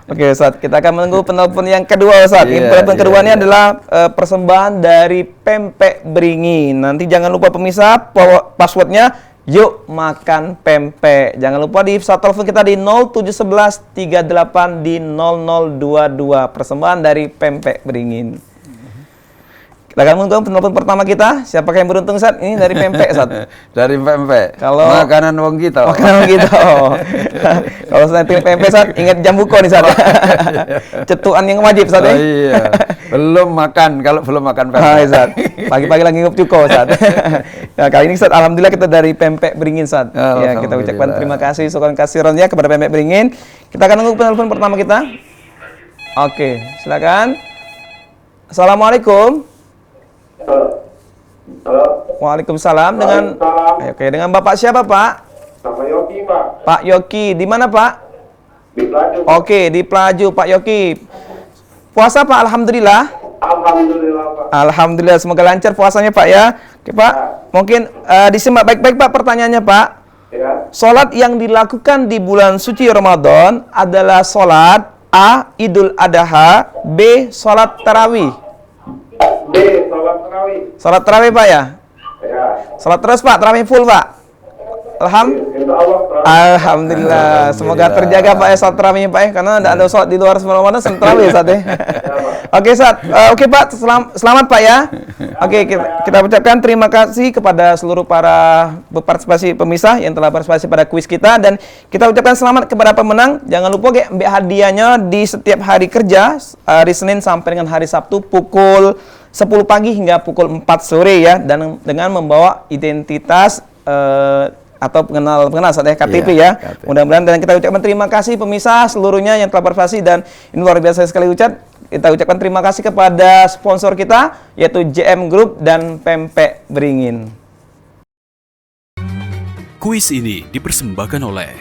S1: Oke, Ustaz, kita akan menunggu penelpon yang kedua, Ustaz. Penelpon kedua ini adalah persembahan dari Pempek Beringin. Nanti jangan lupa pemirsa, passwordnya yuk makan pempek. Jangan lupa di pesawat telepon kita di 0711 38 di 0022. Persembahan dari Pempek Beringin. Kita akan menunggu penelpon pertama kita. Siapakah yang beruntung, Ustaz? Ini dari pempek, Ustaz.
S2: Dari pempek.
S1: Kalau
S2: makanan wong kita.
S1: makanan gitu. Kalau nanti pempek, Ustaz, ingat jam buko nih, Ustaz. Cetuan yang wajib, Ustaz.
S2: Oh, iya. Belum makan kalau belum makan pempek.
S1: Ustaz. Pagi-pagi lagi ngup cuko, Ustaz. Ya, kali ini, Ustaz, alhamdulillah kita dari Pempek Beringin, Ustaz. Ya, kita ucapkan terima kasih, syukuran kasironnya kepada Pempek Beringin. Kita akan nunggu penelpon pertama kita. Oke, silakan. Assalamualaikum.
S6: Halo.
S1: Waalaikumsalam. Dengan
S6: Waalaikumsalam.
S1: Oke, dengan Bapak siapa, Pak?
S6: Sama Yogi, Pak.
S1: Pak Yoki. Di mana, Pak?
S6: Di Pelaju.
S1: Oke, di Pelaju, Pak Yoki. Puasa, Pak? Alhamdulillah.
S6: Alhamdulillah, Pak.
S1: Alhamdulillah, semoga lancar puasanya, Pak, ya. Oke, Pak. Mungkin disimak baik-baik, Pak, pertanyaannya, Pak.
S6: Ya.
S1: Salat yang dilakukan di bulan suci Ramadan adalah salat A. Idul Adha, B. Salat tarawih.
S6: B. Salat tarawih.
S1: Salat tarawih, Pak, ya?
S6: Ya.
S1: Salat terus, Pak, tarawih full, Pak.
S6: Insya Allah.
S1: Alhamdulillah. Semoga terjaga, Pak, ya, salat tarawihnya, Pak, ya, karena tidak ada salat di luar Ramadan, salat tarawih, Ustaz, ya. Oke, Ustaz. Oke, Pak, selamat, Pak, ya. Oke, kita ucapkan terima kasih kepada seluruh para berpartisipasi pemirsa yang telah berpartisipasi pada kuis kita, dan kita ucapkan selamat kepada pemenang. Jangan lupa ambil hadiahnya di setiap hari kerja, hari Senin sampai dengan hari Sabtu pukul 10 pagi hingga pukul 4 sore, ya, dan dengan membawa identitas atau pengenal Ustaz, ya, KTP, ya.
S2: KTP.
S1: Mudah-mudahan, dan kita ucapkan terima kasih pemirsa seluruhnya yang telah berpartisipasi, dan ini luar biasa sekali kita ucapkan terima kasih kepada sponsor kita yaitu JM Group dan Pempek Beringin.
S4: Kuis ini dipersembahkan oleh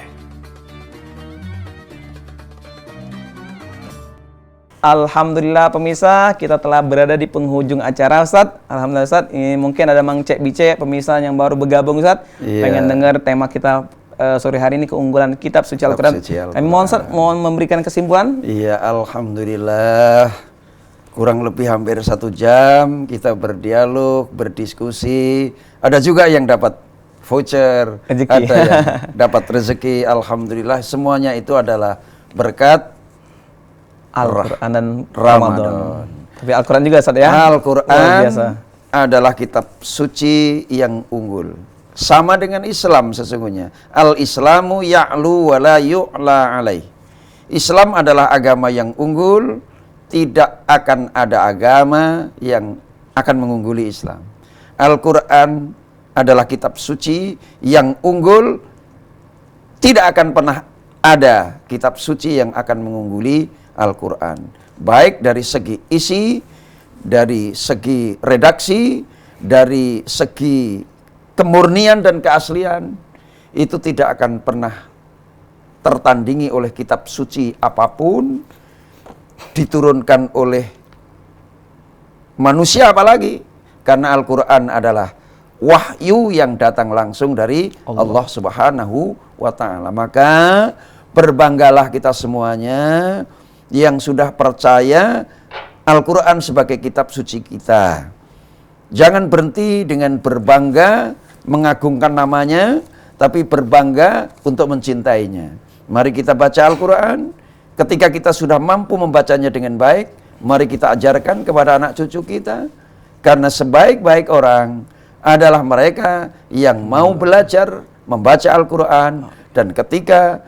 S1: Alhamdulillah pemirsa, kita telah berada di penghujung acara, Ustaz. Alhamdulillah, Ustaz. Ini mungkin ada Mang Cek Bice pemirsa yang baru bergabung, Ustaz.
S2: Iya.
S1: Pengen dengar tema kita sore hari ini, keunggulan kitab suci Al-Quran. Kami mohon, Ustaz, mohon memberikan kesimpulan.
S2: Iya, alhamdulillah. Kurang lebih hampir 1 jam kita berdialog, berdiskusi. Ada juga yang dapat voucher,
S1: Rezeki.
S2: ada yang dapat rezeki. Alhamdulillah, semuanya itu adalah berkat
S1: Al-Quran dan
S2: Ramadan.
S1: Ramadan. Tapi Al-Quran juga, Ustaz, ya. Luar
S2: Al-Quran
S1: biasa.
S2: adalah kitab suci yang unggul. Sama dengan Islam sesungguhnya. Al-Islamu ya'lu wa la yu'la alaih. Islam adalah agama yang unggul. Tidak akan ada agama yang akan mengungguli Islam. Al-Quran adalah kitab suci yang unggul. Tidak akan pernah ada kitab suci yang akan mengungguli Al-Quran, baik dari segi isi, dari segi redaksi, dari segi kemurnian dan keaslian, itu tidak akan pernah tertandingi oleh kitab suci apapun, diturunkan oleh manusia apalagi, karena Al-Quran adalah wahyu yang datang langsung dari Allah Subhanahu wa Ta'ala. Maka berbanggalah kita semuanya yang sudah percaya Al-Quran sebagai kitab suci kita. Jangan berhenti dengan berbangga mengagungkan namanya, tapi berbangga untuk mencintainya. Mari kita baca Al-Quran. Ketika kita sudah mampu membacanya dengan baik, mari kita ajarkan kepada anak cucu kita. Karena sebaik-baik orang adalah mereka yang mau belajar membaca Al-Quran, dan ketika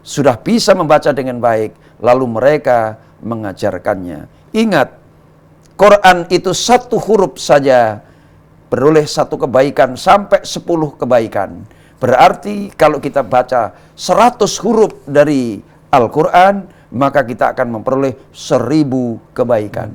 S2: sudah bisa membaca dengan baik, lalu mereka mengajarkannya. Ingat, Quran itu 1 huruf saja beroleh 1 kebaikan sampai 10 kebaikan. Berarti kalau kita baca 100 huruf dari Al-Quran, maka kita akan memperoleh 1000 kebaikan.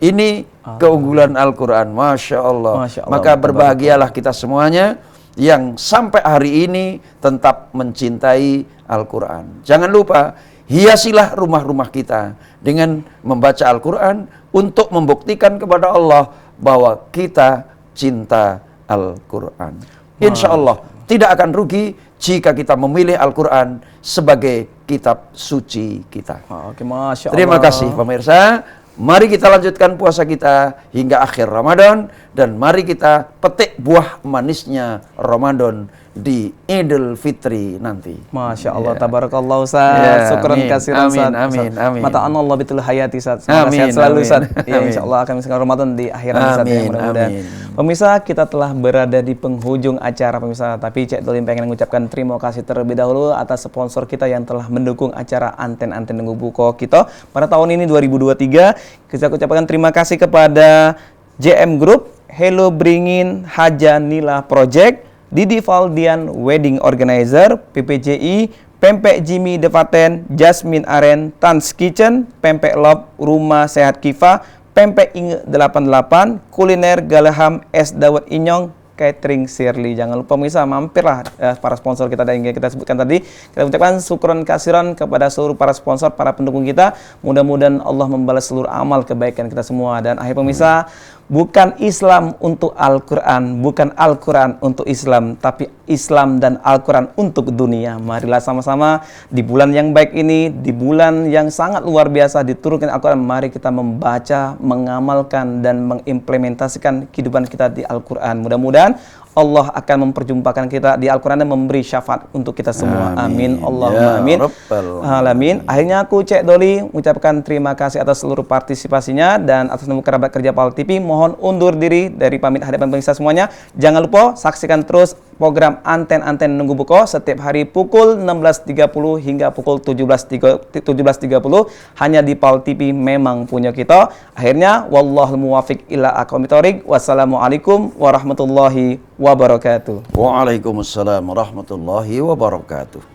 S2: Ini keunggulan Al-Quran. Masya Allah. Maka berbahagialah kita semuanya yang sampai hari ini tetap mencintai Al-Quran. Jangan lupa, hiasilah rumah-rumah kita dengan membaca Al-Quran untuk membuktikan kepada Allah bahwa kita cinta Al-Quran. Insya Allah tidak akan rugi jika kita memilih Al-Quran sebagai kitab suci kita.
S1: Oke, Masya Allah.
S2: Terima kasih pemirsa. Mari kita lanjutkan puasa kita hingga akhir Ramadan, dan mari kita petik buah manisnya Ramadan di Idul Fitri nanti.
S1: Masya Allah, tabarakallah Ustaz. Syukran kasiran Ustaz.
S2: Amin.
S1: Mata Allah betul hayati Ustaz. Semoga sehat selalu Ustaz. Ya, insya Allah akan menyaksikan Ramadan di akhirat Ustaz ya, mudah-mudahan. Pemirsa, kita telah berada di penghujung acara pemirsa. Tapi Cek Dolim pengen mengucapkan terima kasih terlebih dahulu atas sponsor kita yang telah mendukung acara Anten-Anten Nunggu Buko kita pada tahun ini 2023. Kita ucapkan terima kasih kepada JM Group, Hello Bringin, Haja Nila Project, Didi Valdian Wedding Organizer, PPJI, Pempek Jimmy Devaten, Jasmine Aren, Tans Kitchen, Pempek Lop, Rumah Sehat Kifa, Pempek Inge 88, Kuliner Galaham, S. Dawet Inyong, Catering Shirley. Jangan lupa pemirsa mampirlah para sponsor kita yang kita sebutkan tadi. Kita ucapkan syukron kasiran kepada seluruh para sponsor, para pendukung kita. Mudah-mudahan Allah membalas seluruh amal kebaikan kita semua. Dan akhir pemirsa, bukan Islam untuk Al-Quran, bukan Al-Quran untuk Islam, tapi Islam dan Al-Quran untuk dunia. Marilah sama-sama di bulan yang baik ini, di bulan yang sangat luar biasa diturunkan Al-Quran, mari kita membaca, mengamalkan, dan mengimplementasikan kehidupan kita di Al-Quran. Mudah-mudahan Allah akan memperjumpakan kita di Al-Quran dan memberi syafaat untuk kita semua. Amin. Allahumma amin. Alamin. Akhirnya aku Cek Doli mengucapkan terima kasih atas seluruh partisipasinya, dan atas nama kerabat kerja PAL TV mohon undur diri dari pamit hadapan pemirsa semuanya. Jangan lupa saksikan terus program Anten-Anten Nunggu Buko setiap hari pukul 16.30 hingga pukul 17.30 hanya di PAL TV, memang punya kita. Akhirnya wallahul muwafiq ila aqwamit thoriq. Wassalamualaikum warahmatullahi wabarakatuh.
S2: Waalaikumsalam warahmatullahi wabarakatuh.